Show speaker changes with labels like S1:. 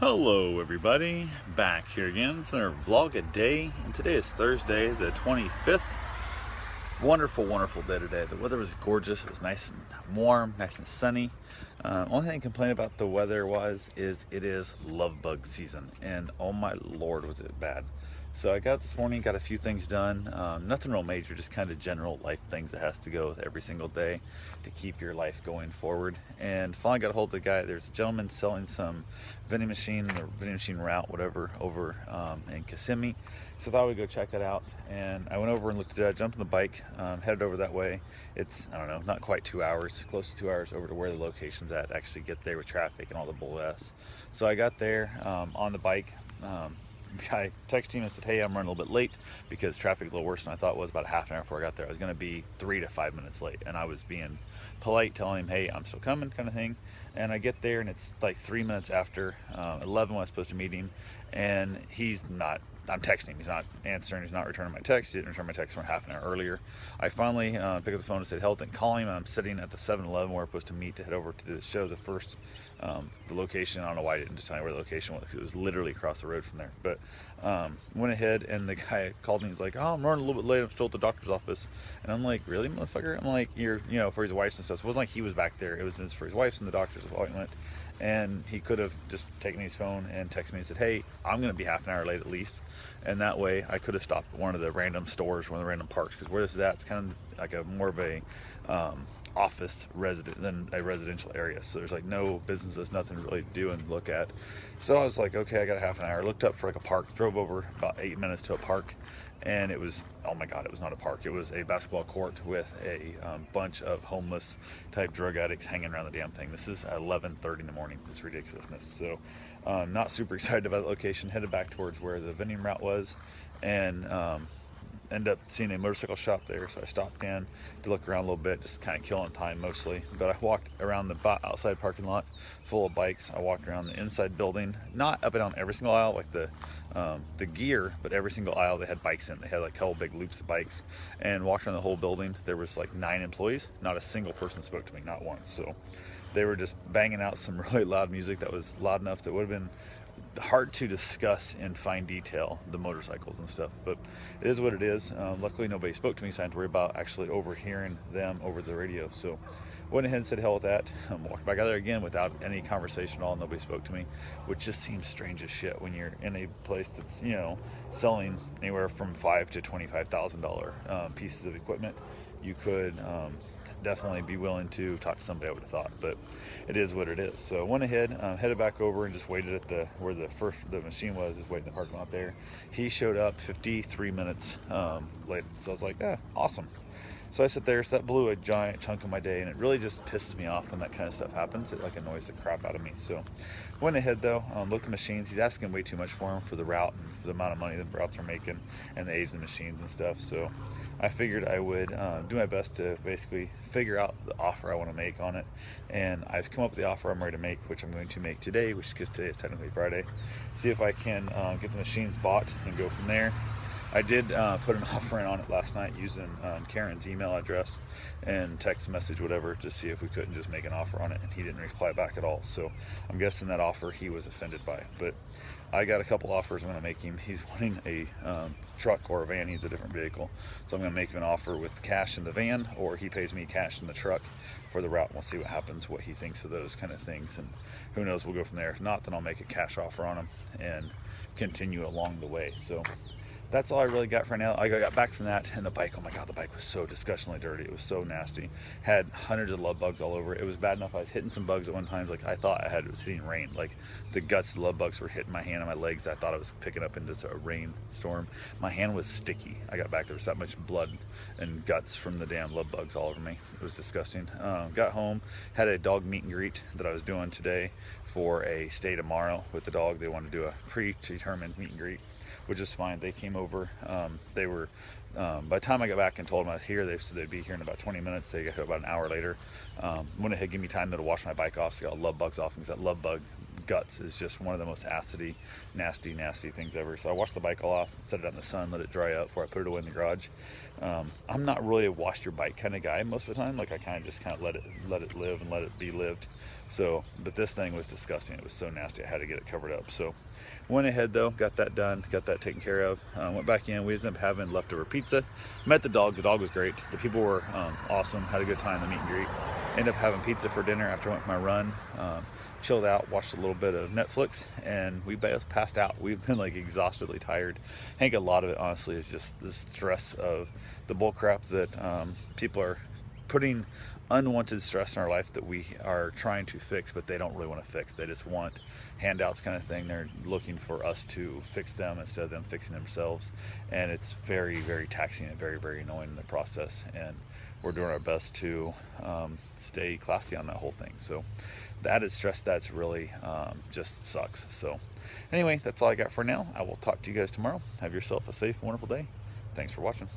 S1: Hello everybody, back here again for another vlog a day, and today is Thursday the 25th. Wonderful day today. The weather was gorgeous. It was nice and warm, nice and sunny. Only thing I can complain about the weather is it is love bug season, and oh my lord was it bad. So I got up this morning, got a few things done. Nothing real major, just kind of general life things that has to go with every single day to keep your life going forward. And finally got a hold of the guy. There's a gentleman selling some vending machine, or vending machine route, whatever, over in Kissimmee. So I thought we'd go check that out. And I went over and looked at it. I jumped on the bike, headed over that way. It's, I don't know, not quite 2 hours, close to 2 hours over to where the location's at. Actually get there with traffic and all the bull s. So I got there on the bike. I texted him and said, hey, I'm running a little bit late because traffic is a little worse than I thought it was. About a half an hour before I got there, I was going to be 3 to 5 minutes late, and I was being polite, telling him, hey, I'm still coming, kind of thing. And I get there and it's like 3 minutes after 11 when I was supposed to meet him, and he's not. I'm texting him. He's not answering. He's not returning my text. He didn't return my text from half an hour earlier. I finally picked up the phone and said, Helton, call him. I'm sitting at the 7-Eleven where we're supposed to meet to head over to the show. The location, I don't know why I didn't just tell you where the location was. It was literally across the road from there. But went ahead, and the guy called me. He's like, oh, I'm running a little bit late. I'm still at the doctor's office. And I'm like, really, motherfucker? I'm like, for his wife's and stuff. So it wasn't like he was back there. It was for his wife's and the doctor's appointment. And he could have just taken his phone and texted me and said, hey, I'm going to be half an hour late at least. And that way I could have stopped at one of the random stores, one of the random parks, because where this is at, it's kind of like more of a office resident than a residential area. So there's like no businesses, nothing really to do and look at. So I was like, okay, I got a half an hour. Looked up for like a park, drove over about 8 minutes to a park, and it was, oh my God, it was not a park. It was a basketball court with a bunch of homeless type drug addicts hanging around the damn thing. This is at 11:30 in the morning. It's ridiculousness. So not super excited about the location. Headed back towards where the vending route was, and ended up seeing a motorcycle shop there, so I stopped in to look around a little bit, just kind of killing time mostly. But I walked around the outside parking lot full of bikes. I walked around the inside building, not up and down every single aisle like the gear, but every single aisle they had bikes in. They had like a couple big loops of bikes, and walked around the whole building. There was like 9 employees. Not a single person spoke to me, not once. So they were just banging out some really loud music that was loud enough that would have been hard to discuss in fine detail the motorcycles and stuff, but it is what it is. Luckily nobody spoke to me, so I had to worry about actually overhearing them over the radio. So went ahead and said hell with that. Walked back out there again without any conversation at all. Nobody spoke to me, which just seems strange as shit when you're in a place that's selling anywhere from $5,000 to $25,000 pieces of equipment. You could definitely be willing to talk to somebody, I would have thought, but it is what it is. So I went ahead, headed back over and just waited at where the machine was, just waiting in the parking lot there. He showed up 53 minutes later, so I was like, awesome. So I sit there, so that blew a giant chunk of my day, and it really just pisses me off when that kind of stuff happens. It like annoys the crap out of me. So went ahead though, looked at the machines. He's asking way too much for them for the route and for the amount of money the routes are making and the age of the machines and stuff. So I figured I would do my best to basically figure out the offer I want to make on it. And I've come up with the offer I'm ready to make, which I'm going to make today, which because today is technically Friday. See if I can get the machines bought and go from there. I did put an offer in on it last night using Karen's email address and text message, whatever, to see if we couldn't just make an offer on it, and he didn't reply back at all. So I'm guessing that offer he was offended by. But I got a couple offers I'm going to make him. He's wanting a truck or a van. He needs a different vehicle. So I'm going to make him an offer with cash in the van, or he pays me cash in the truck for the route. We'll see what happens, what he thinks of those kind of things, and who knows, we'll go from there. If not, then I'll make a cash offer on him and continue along the way. So that's all I really got for now. I got back from that, and the bike, oh my God, the bike was so disgustingly dirty. It was so nasty. Had hundreds of love bugs all over it. It was bad enough I was hitting some bugs at one time. Like I thought it was hitting rain. Like the guts of the love bugs were hitting my hand and my legs. I thought I was picking up into a rainstorm. My hand was sticky. I got back, there was that much blood and guts from the damn love bugs all over me. It was disgusting. Got home, had a dog meet and greet that I was doing today for a stay tomorrow with the dog. They wanted to do a predetermined meet and greet, which is fine. They came over. They were, by the time I got back and told them I was here, they said they'd be here in about 20 minutes. They got here about an hour later. Went ahead, give me time to wash my bike off, so I got love bugs off, because that love bug guts is just one of the most acidy, nasty things ever. So I washed the bike all off, set it out in the sun, let it dry up before I put it away in the garage. I'm not really a wash your bike kind of guy most of the time. Like I kind of let it live and let it be lived. So, but this thing was disgusting. It was so nasty. I had to get it covered up. So went ahead though, got that done, got that taken care of. Went back in. We ended up having leftover pizza. Met the dog. The dog was great. The people were awesome. Had a good time. The meet and greet. Ended up having pizza for dinner after I went for my run. Chilled out, watched a little bit of Netflix, and we both passed out. We've been like exhaustedly tired. I think a lot of it honestly is just the stress of the bull crap that people are putting unwanted stress in our life that we are trying to fix, but they don't really want to fix. They just want handouts kind of thing. They're looking for us to fix them instead of them fixing themselves, and it's very taxing and very annoying in the process, and we're doing our best to stay classy on that whole thing. So the added stress, that's really just sucks. So anyway, that's all I got for now. I will talk to you guys tomorrow. Have yourself a safe, wonderful day. Thanks for watching.